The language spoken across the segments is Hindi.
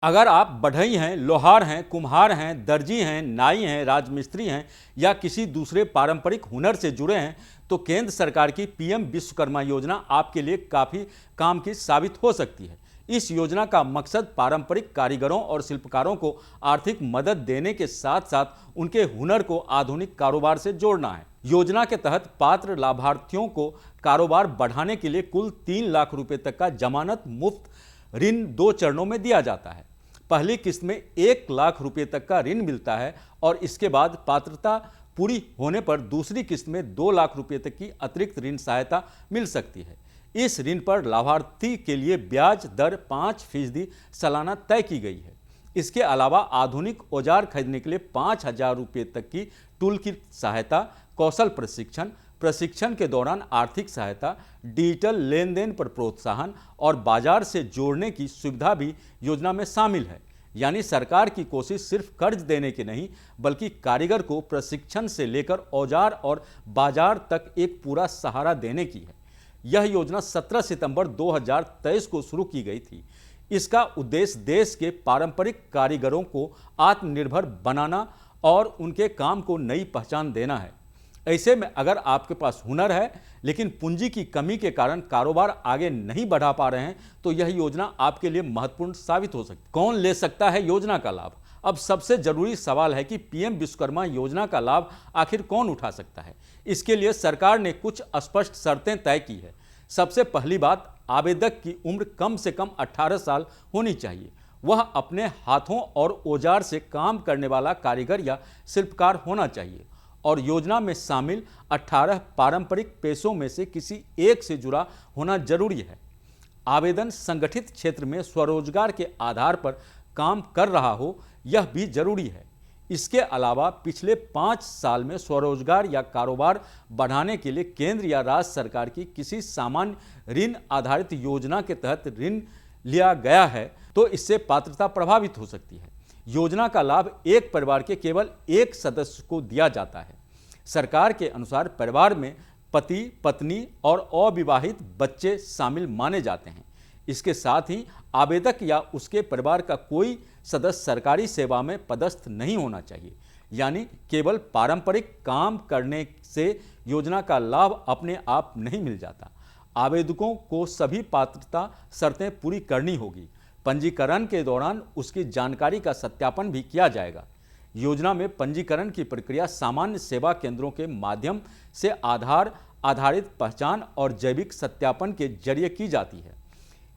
अगर आप बढ़ई हैं, लोहार हैं, कुम्हार हैं, दर्जी हैं, नाई हैं, राजमिस्त्री हैं या किसी दूसरे पारंपरिक हुनर से जुड़े हैं तो केंद्र सरकार की पीएम विश्वकर्मा योजना आपके लिए काफ़ी काम की साबित हो सकती है। इस योजना का मकसद पारंपरिक कारीगरों और शिल्पकारों को आर्थिक मदद देने के साथ साथ उनके हुनर को आधुनिक कारोबार से जोड़ना है। योजना के तहत पात्र लाभार्थियों को कारोबार बढ़ाने के लिए कुल 3 लाख रुपए तक का जमानत मुफ्त ऋण 2 चरणों में दिया जाता है। पहली किस्त में 1 लाख रुपए तक का ऋण मिलता है और इसके बाद पात्रता पूरी होने पर दूसरी किस्त में 2 लाख रुपए तक की अतिरिक्त ऋण सहायता मिल सकती है। इस ऋण पर लाभार्थी के लिए ब्याज दर 5% सालाना तय की गई है। इसके अलावा आधुनिक औजार खरीदने के लिए 5,000 रुपये तक की टूल किट सहायता, कौशल प्रशिक्षण के दौरान आर्थिक सहायता, डिजिटल लेन देन पर प्रोत्साहन और बाजार से जोड़ने की सुविधा भी योजना में शामिल है। यानी सरकार की कोशिश सिर्फ कर्ज देने की नहीं बल्कि कारीगर को प्रशिक्षण से लेकर औजार और बाजार तक एक पूरा सहारा देने की है। यह योजना 17 सितंबर 2023 को शुरू की गई थी। इसका उद्देश्य देश के पारंपरिक कारीगरों को आत्मनिर्भर बनाना और उनके काम को नई पहचान देना है। ऐसे में अगर आपके पास हुनर है लेकिन पूंजी की कमी के कारण कारोबार आगे नहीं बढ़ा पा रहे हैं तो यह योजना आपके लिए महत्वपूर्ण साबित हो सकती है। कौन ले सकता है योजना का लाभ? अब सबसे जरूरी सवाल है कि पीएम विश्वकर्मा योजना का लाभ आखिर कौन उठा सकता है। इसके लिए सरकार ने कुछ स्पष्ट शर्तें तय की है। सबसे पहली बात, आवेदक की उम्र कम से कम 18 साल होनी चाहिए। वह अपने हाथों और औजार से काम करने वाला कारीगर या शिल्पकार होना चाहिए और योजना में शामिल 18 पारंपरिक पेशों में से किसी एक से जुड़ा होना जरूरी है। आवेदन संगठित क्षेत्र में स्वरोजगार के आधार पर काम कर रहा हो, यह भी जरूरी है। इसके अलावा पिछले 5 साल में स्वरोजगार या कारोबार बढ़ाने के लिए केंद्र या राज्य सरकार की किसी सामान्य ऋण आधारित योजना के तहत ऋण लिया गया है तो इससे पात्रता प्रभावित हो सकती है। योजना का लाभ एक परिवार के केवल एक सदस्य को दिया जाता है। सरकार के अनुसार परिवार में पति, पत्नी और अविवाहित बच्चे शामिल माने जाते हैं। इसके साथ ही आवेदक या उसके परिवार का कोई सदस्य सरकारी सेवा में पदस्थ नहीं होना चाहिए। यानी केवल पारंपरिक काम करने से योजना का लाभ अपने आप नहीं मिल जाता। आवेदकों को सभी पात्रता शर्तें पूरी करनी होगी। पंजीकरण के दौरान उसकी जानकारी का सत्यापन भी किया जाएगा। योजना में पंजीकरण की प्रक्रिया सामान्य सेवा केंद्रों के माध्यम से आधार आधारित पहचान और जैविक सत्यापन के जरिए की जाती है।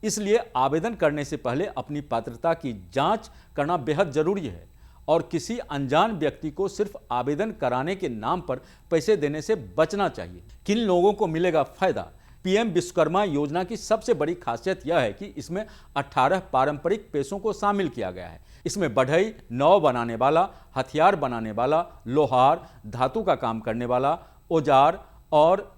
इसलिए आवेदन करने से पहले अपनी पात्रता की जांच करना बेहद जरूरी है और किसी अनजान व्यक्ति को सिर्फ आवेदन कराने के नाम पर पैसे देने से बचना चाहिए। किन लोगों को मिलेगा फायदा? पीएम विश्वकर्मा योजना की सबसे बड़ी खासियत यह है कि इसमें 18 पारंपरिक पेशों को शामिल किया गया है। इसमें बढ़ई, नाव बनाने वाला, हथियार बनाने वाला, लोहार, धातु का काम करने वाला, औजार और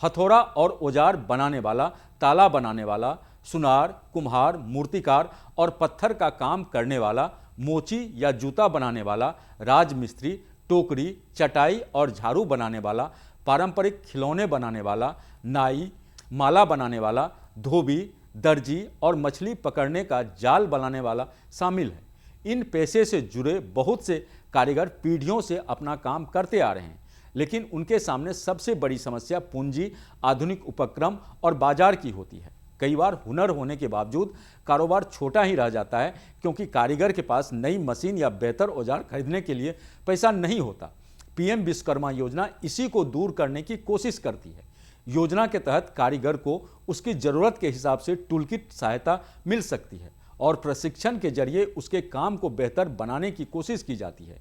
हथौड़ा और औजार बनाने वाला, ताला बनाने वाला, सुनार, कुम्हार, मूर्तिकार और पत्थर का काम करने वाला, मोची या जूता बनाने वाला, राजमिस्त्री, टोकरी, चटाई और झाड़ू बनाने वाला, पारंपरिक खिलौने बनाने वाला, नाई, माला बनाने वाला, धोबी, दर्जी और मछली पकड़ने का जाल बनाने वाला शामिल है। इन पेशे से जुड़े बहुत से कारीगर पीढ़ियों से अपना काम करते आ रहे हैं, लेकिन उनके सामने सबसे बड़ी समस्या पूंजी, आधुनिक उपक्रम और बाजार की होती है। कई बार हुनर होने के बावजूद कारोबार छोटा ही रह जाता है क्योंकि कारीगर के पास नई मशीन या बेहतर औजार खरीदने के लिए पैसा नहीं होता। पीएम विश्वकर्मा योजना इसी को दूर करने की कोशिश करती है। योजना के तहत कारीगर को उसकी ज़रूरत के हिसाब से टूलकिट सहायता मिल सकती है और प्रशिक्षण के जरिए उसके काम को बेहतर बनाने की कोशिश की जाती है।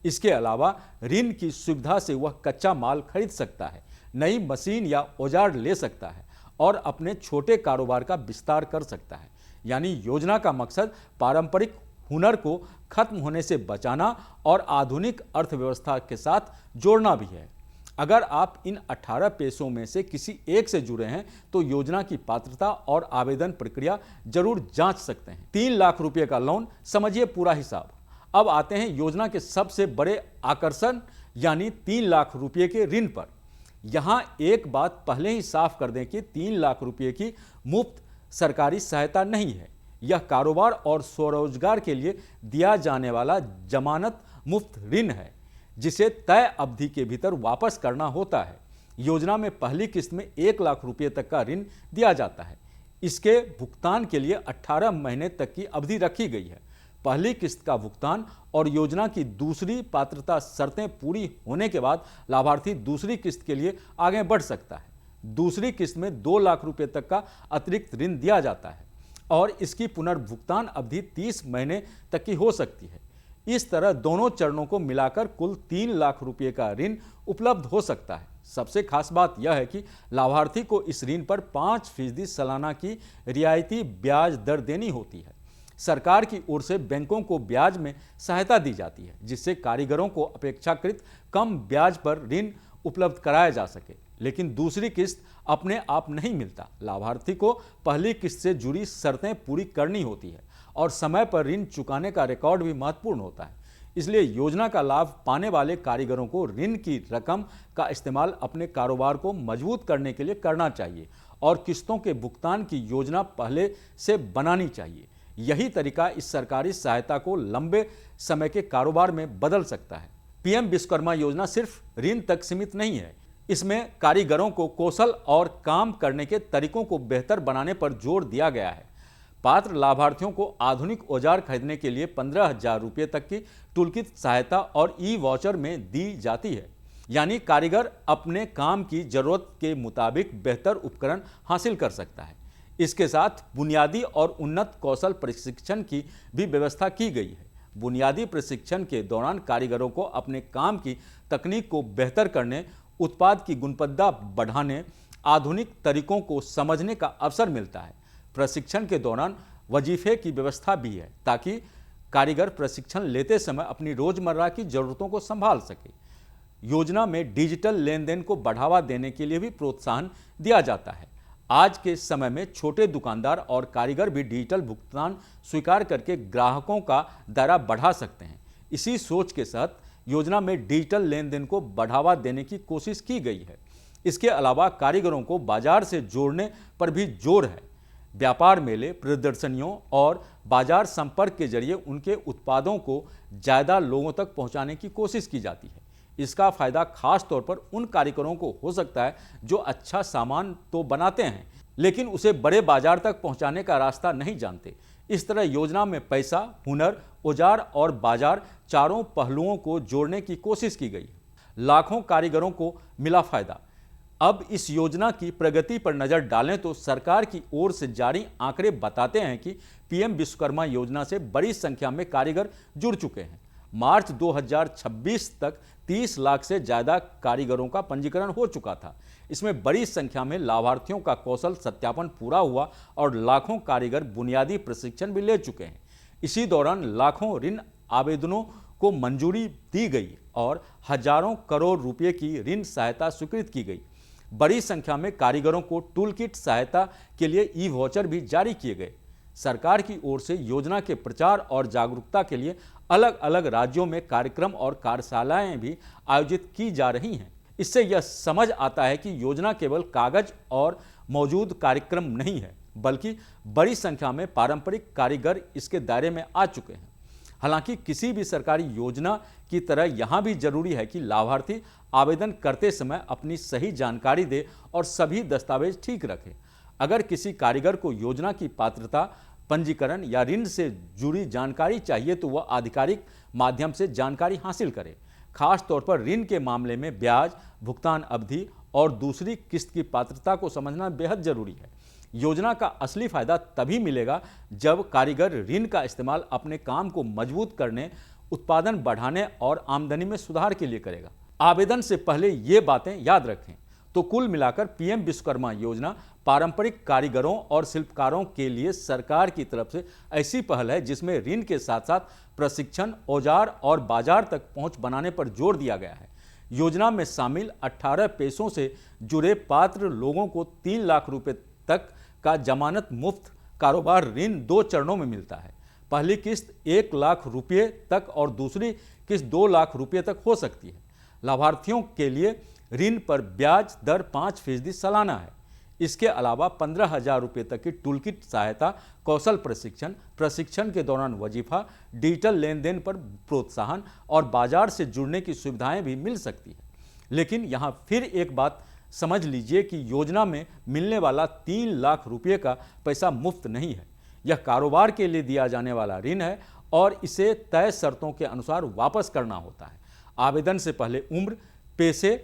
इसके अलावा ऋण की सुविधा से वह कच्चा माल खरीद सकता है, नई मशीन या औजार ले सकता है और अपने छोटे कारोबार का विस्तार कर सकता है। यानी योजना का मकसद पारंपरिक हुनर को खत्म होने से बचाना और आधुनिक अर्थव्यवस्था के साथ जोड़ना भी है। अगर आप इन 18 पेशों में से किसी एक से जुड़े हैं तो योजना की पात्रता और आवेदन प्रक्रिया जरूर जांच सकते हैं। 3 लाख रुपए का लोन, समझिए पूरा हिसाब। अब आते हैं योजना के सबसे बड़े आकर्षण यानी 3 लाख रुपए के ऋण पर। यहाँ एक बात पहले ही साफ कर दें कि 3 लाख रुपए की मुफ्त सरकारी सहायता नहीं है। यह कारोबार और स्वरोजगार के लिए दिया जाने वाला जमानत मुफ्त ऋण है, जिसे तय अवधि के भीतर वापस करना होता है। योजना में पहली किस्त में 1 लाख रुपये तक का ऋण दिया जाता है। इसके भुगतान के लिए 18 महीने तक की अवधि रखी गई है। पहली किस्त का भुगतान और योजना की दूसरी पात्रता शर्तें पूरी होने के बाद लाभार्थी दूसरी किस्त के लिए आगे बढ़ सकता है। दूसरी किस्त में 2 लाख रुपये तक का अतिरिक्त ऋण दिया जाता है और इसकी पुनर्भुगतान अवधि 30 महीने तक की हो सकती है। इस तरह दोनों चरणों को मिलाकर कुल 3 लाख रुपये का ऋण उपलब्ध हो सकता है। सबसे खास बात यह है कि लाभार्थी को इस ऋण पर 5% सालाना की रियायती ब्याज दर देनी होती है। सरकार की ओर से बैंकों को ब्याज में सहायता दी जाती है, जिससे कारीगरों को अपेक्षाकृत कम ब्याज पर ऋण उपलब्ध कराया जा सके। लेकिन दूसरी किस्त अपने आप नहीं मिलता। लाभार्थी को पहली किस्त से जुड़ी शर्तें पूरी करनी होती है और समय पर ऋण चुकाने का रिकॉर्ड भी महत्वपूर्ण होता है। इसलिए योजना का लाभ पाने वाले कारीगरों को ऋण की रकम का इस्तेमाल अपने कारोबार को मजबूत करने के लिए करना चाहिए और किस्तों के भुगतान की योजना पहले से बनानी चाहिए। यही तरीका इस सरकारी सहायता को लंबे समय के कारोबार में बदल सकता है। पीएम विश्वकर्मा योजना सिर्फ ऋण तक सीमित नहीं है। इसमें कारीगरों को कौशल और काम करने के तरीकों को बेहतर बनाने पर जोर दिया गया है। पात्र लाभार्थियों को आधुनिक औजार खरीदने के लिए 15,000 रुपये तक की टूलकिट सहायता और ई-वाउचर में दी जाती है। यानी कारीगर अपने काम की जरूरत के मुताबिक बेहतर उपकरण हासिल कर सकता है। इसके साथ बुनियादी और उन्नत कौशल प्रशिक्षण की भी व्यवस्था की गई है। बुनियादी प्रशिक्षण के दौरान कारीगरों को अपने काम की तकनीक को बेहतर करने, उत्पाद की गुणवत्ता बढ़ाने, आधुनिक तरीकों को समझने का अवसर मिलता है। प्रशिक्षण के दौरान वजीफे की व्यवस्था भी है ताकि कारीगर प्रशिक्षण लेते समय अपनी रोजमर्रा की जरूरतों को संभाल सके। योजना में डिजिटल लेन देन को बढ़ावा देने के लिए भी प्रोत्साहन दिया जाता है। आज के समय में छोटे दुकानदार और कारीगर भी डिजिटल भुगतान स्वीकार करके ग्राहकों का दायरा बढ़ा सकते हैं। इसी सोच के साथ योजना में डिजिटल लेन देन को बढ़ावा देने की कोशिश की गई है। इसके अलावा कारीगरों को बाजार से जोड़ने पर भी जोर है। व्यापार मेले, प्रदर्शनियों और बाजार संपर्क के जरिए उनके उत्पादों को ज़्यादा लोगों तक पहुंचाने की कोशिश की जाती है। इसका फायदा खास तौर पर उन कारीगरों को हो सकता है जो अच्छा सामान तो बनाते हैं लेकिन उसे बड़े बाजार तक पहुंचाने का रास्ता नहीं जानते। इस तरह योजना में पैसा, हुनर, औजार और बाजार चारों पहलुओं को जोड़ने की कोशिश की गई। लाखों कारीगरों को मिला फायदा। अब इस योजना की प्रगति पर नजर डालें तो सरकार की ओर से जारी आंकड़े बताते हैं कि पीएम विश्वकर्मा योजना से बड़ी संख्या में कारीगर जुड़ चुके हैं। मार्च 2026 तक 30 लाख से ज़्यादा कारीगरों का पंजीकरण हो चुका था। इसमें बड़ी संख्या में लाभार्थियों का कौशल सत्यापन पूरा हुआ और लाखों कारीगर बुनियादी प्रशिक्षण भी ले चुके हैं। इसी दौरान लाखों ऋण आवेदनों को मंजूरी दी गई और हजारों करोड़ रुपए की ऋण सहायता स्वीकृत की गई। बड़ी संख्या में कारीगरों को टूल किट सहायता के लिए ई-वाउचर भी जारी किए गए। सरकार की ओर से योजना के प्रचार और जागरूकता के लिए अलग अलग राज्यों में कार्यक्रम और कार्यशालाएं भी आयोजित की जा रही हैं। इससे यह समझ आता है कि योजना केवल कागज और मौजूद कार्यक्रम नहीं है, बल्कि बड़ी संख्या में पारंपरिक कारीगर इसके दायरे में आ चुके हैं। हालांकि किसी भी सरकारी योजना की तरह यहाँ भी जरूरी है कि लाभार्थी आवेदन करते समय अपनी सही जानकारी दे और सभी दस्तावेज ठीक रखे। अगर किसी कारीगर को योजना की पात्रता, पंजीकरण या ऋण से जुड़ी जानकारी चाहिए तो वह आधिकारिक माध्यम से जानकारी हासिल करे। खास तौर पर ऋण के मामले में ब्याज, भुगतान अवधि और दूसरी किस्त की पात्रता को समझना बेहद जरूरी है। योजना का असली फायदा तभी मिलेगा जब कारीगर ऋण का इस्तेमाल अपने काम को मजबूत करने, उत्पादन बढ़ाने और आमदनी में सुधार के लिए करेगा। आवेदन से पहले ये बातें याद रखें। तो कुल मिलाकर पीएम विश्वकर्मा योजना पारंपरिक कारीगरों और शिल्पकारों के लिए सरकार की तरफ से ऐसी पहल है जिसमें ऋण के साथ साथ प्रशिक्षण, औजार और बाजार तक पहुंच बनाने पर जोर दिया गया है। योजना में शामिल 18 पेशों से जुड़े पात्र लोगों को 3 लाख रुपए तक का जमानत मुफ्त कारोबार ऋण 2 चरणों में मिलता है। पहली किस्त 1 लाख रुपये तक और दूसरी किस्त 2 लाख रुपये तक हो सकती है। लाभार्थियों के लिए ऋण पर ब्याज दर 5% सालाना है। इसके अलावा 15,000 रुपये तक की टूलकिट सहायता, कौशल प्रशिक्षण, प्रशिक्षण के दौरान वजीफा, डिजिटल लेन देन पर प्रोत्साहन और बाजार से जुड़ने की सुविधाएं भी मिल सकती है। लेकिन यहाँ फिर एक बात समझ लीजिए कि योजना में मिलने वाला 3 लाख रुपये का पैसा मुफ्त नहीं है। यह कारोबार के लिए दिया जाने वाला ऋण है और इसे तय शर्तों के अनुसार वापस करना होता है। आवेदन से पहले उम्र, पेशे,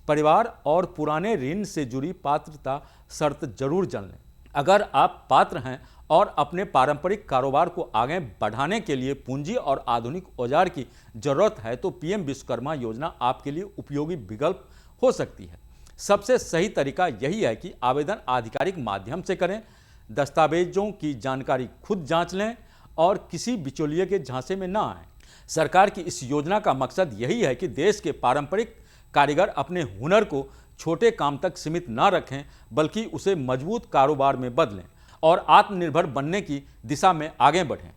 परिवार और पुराने ऋण से जुड़ी पात्रता शर्त जरूर जान लें। अगर आप पात्र हैं और अपने पारंपरिक कारोबार को आगे बढ़ाने के लिए पूंजी और आधुनिक औजार की जरूरत है तो पीएम विश्वकर्मा योजना आपके लिए उपयोगी विकल्प हो सकती है। सबसे सही तरीका यही है कि आवेदन आधिकारिक माध्यम से करें, दस्तावेजों की जानकारी खुद जांच लें और किसी बिचौलिए के झांसे में ना आएं। सरकार की इस योजना का मकसद यही है कि देश के पारंपरिक कारीगर अपने हुनर को छोटे काम तक सीमित ना रखें, बल्कि उसे मजबूत कारोबार में बदलें और आत्मनिर्भर बनने की दिशा में आगे बढ़ें।